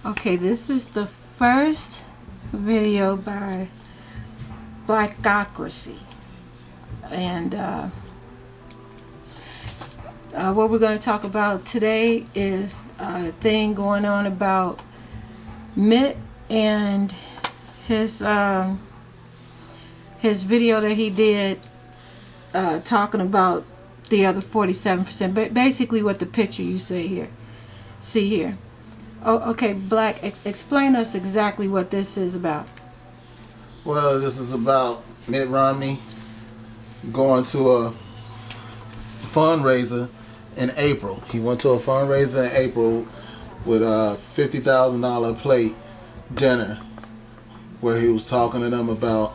Okay, this is the first video by Blackocracy, and what we're going to talk about today is the thing going on about Mitt and his video that he did talking about the other 47%, but basically what the picture you see here. Oh, okay, Black, explain us exactly what this is about. Well, this is about Mitt Romney going to a fundraiser in April. He went to a fundraiser in April with a $50,000 plate dinner where he was talking to them about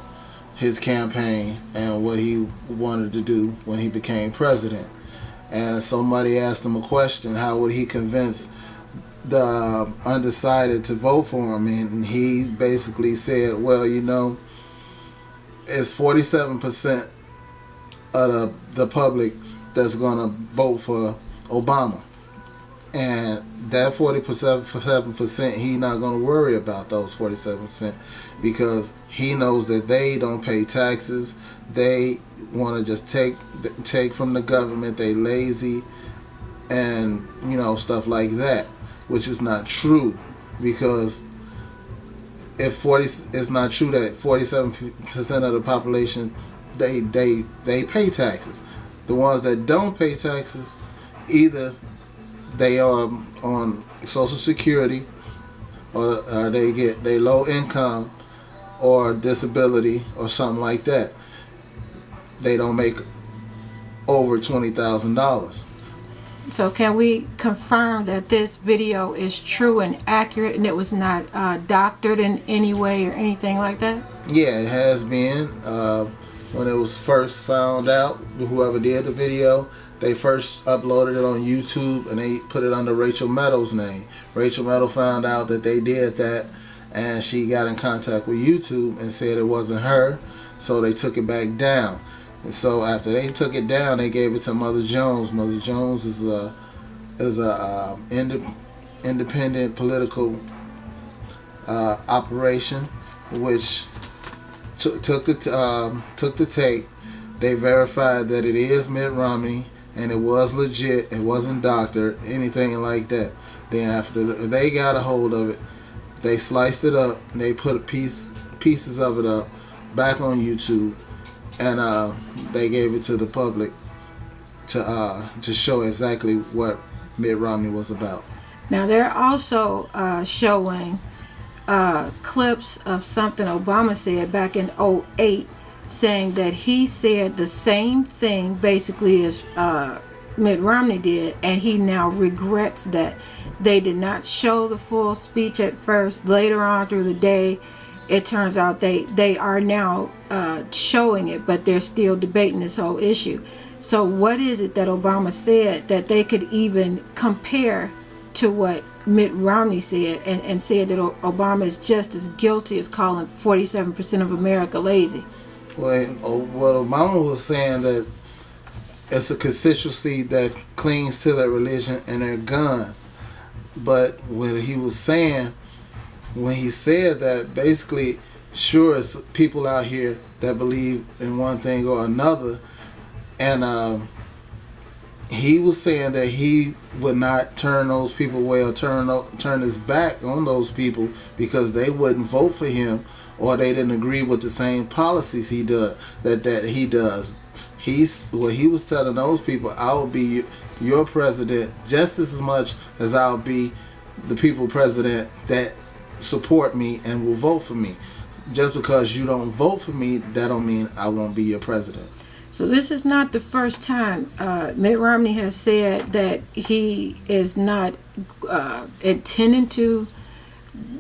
his campaign and what he wanted to do when he became president. And somebody asked him a question: how would he convince the undecided to vote for him? And he basically said, well, you know, it's 47% of the public that's going to vote for Obama. And that 47%, he's not going to worry about those 47% because he knows that they don't pay taxes. They want to just take from the government. They lazy and, you know, stuff like that, which is not true, because it's not true that 47% of the population they pay taxes. The ones that don't pay taxes, either they are on Social Security, or they low income or disability or something like that. They don't make over $20,000. So can we confirm that this video is true and accurate and it was not doctored in any way or anything like that? Yeah, it has been. When it was first found out, whoever did the video, they first uploaded it on YouTube and they put it under Rachel Meadow's name. Rachel Meadow found out that they did that, and she got in contact with YouTube and said it wasn't her, so they took it back down. And so after they took it down, they gave it to Mother Jones. Mother Jones is a independent political operation, which took the tape. They verified that it is Mitt Romney and it was legit. It wasn't doctored, anything like that. Then after they got a hold of it, they sliced it up and they put pieces of it up back on YouTube, and they gave it to the public to show exactly what Mitt Romney was about. Now they're also showing clips of something Obama said back in 2008, saying that he said the same thing basically as Mitt Romney did, and he now regrets that. They did not show the full speech at first. Later on through the day, it turns out they are now showing it, but they're still debating this whole issue. So what is it that Obama said that they could even compare to what Mitt Romney said, and said that Obama is just as guilty as calling 47% of America lazy? Well, Obama was saying that it's a constituency that clings to their religion and their guns. But what he was saying when he said that, basically, sure, it's people out here that believe in one thing or another, and he was saying that he would not turn those people away or turn his back on those people because they wouldn't vote for him or they didn't agree with the same policies he does that he does. He was telling those people, I will be your president just as much as I'll be the people president that support me and will vote for me. Just because you don't vote for me, that don't mean I won't be your president. So this is not the first time Mitt Romney has said that he is not intending to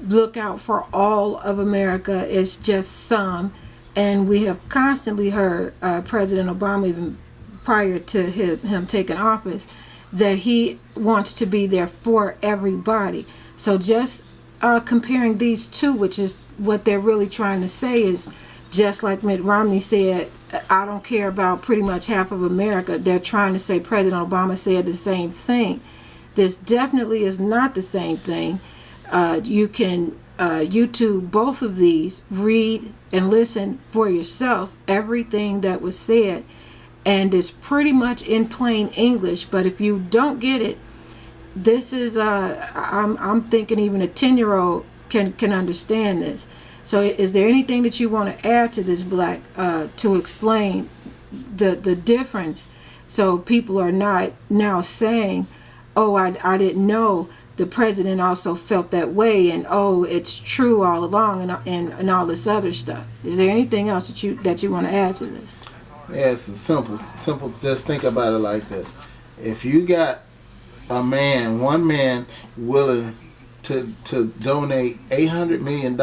look out for all of America. It's just some. And we have constantly heard President Obama, even prior to him taking office, that he wants to be there for everybody. So just comparing these two, which is what they're really trying to say, is just like Mitt Romney said, I don't care about pretty much half of America. They're trying to say President Obama said the same thing. This definitely is not the same thing. You can YouTube both of these, read and listen for yourself everything that was said, and it's pretty much in plain English. But if you don't get it, this is I'm thinking even a 10-year-old can understand this. So is there anything that you want to add to this, Black, to explain the difference, so people are not now saying, oh, I didn't know the president also felt that way, and oh, it's true all along, and all this other stuff. Is there anything else that you want to add to this? Yeah, it's simple. Just think about it like this: if you got one man willing to donate $800 million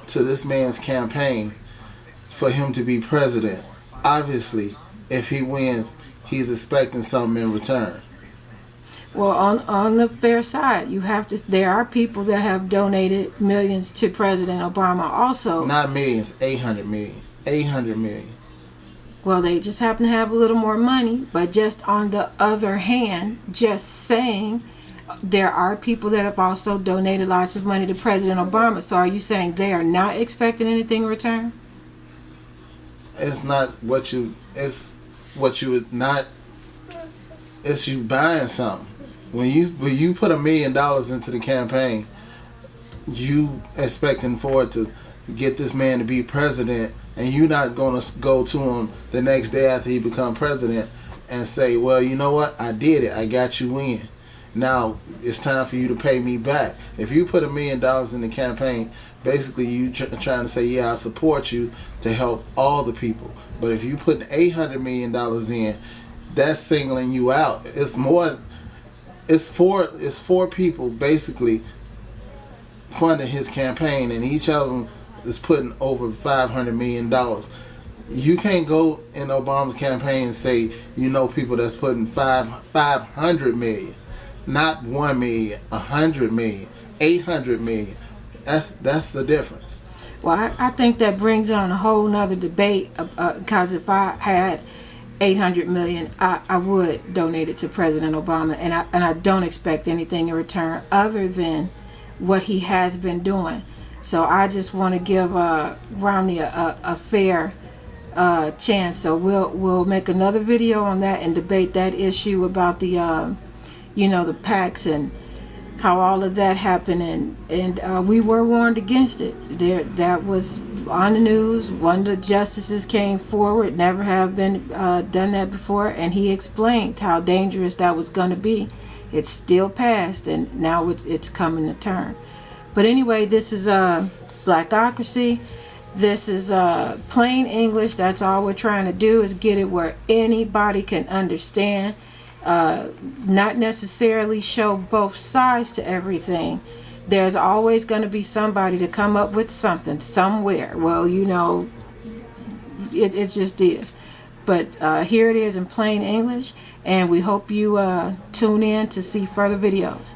to this man's campaign for him to be president, obviously, if he wins, he's expecting something in return. Well, on the fair side, you have to. There are people that have donated millions to President Obama also. Not millions, 800 million. 800 million. Well, they just happen to have a little more money. But just on the other hand, just saying, there are people that have also donated lots of money to President Obama. So are you saying they are not expecting anything in return? It's not what you. It's what you would not. It's you buying something. When you put $1 million into the campaign, you expecting for it to get this man to be president, and you're not going to go to him the next day after he become president and say, well, you know what, I did it, I got you in. Now it's time for you to pay me back. If you put $1 million in the campaign, basically you trying to say, yeah, I support you to help all the people. But if you put $800 million in, that's singling you out. It's more. It's four people basically funding his campaign, and each of them is putting over $500 million. You can't go in Obama's campaign and say people that's putting 500 million, not 1 million, 100 million, 800 million. That's the difference. Well, I think that brings on a whole nother debate, because if I had $800 million, I would donate it to President Obama, and I don't expect anything in return other than what he has been doing. So I just want to give Romney a fair chance. So we'll make another video on that and debate that issue about the the PACs and how all of that happened, and we were warned against it. That was on the news. One of the justices came forward, never have been done that before, and he explained how dangerous that was going to be. It's still passed, and now it's coming to turn. But anyway, this is Blackocracy. This is plain English. That's all we're trying to do, is get it where anybody can understand. Not necessarily show both sides to everything. There's always going to be somebody to come up with something somewhere. Well, it just is. But here it is in plain English, and we hope you tune in to see further videos.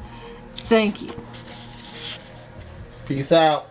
Thank you. Peace out.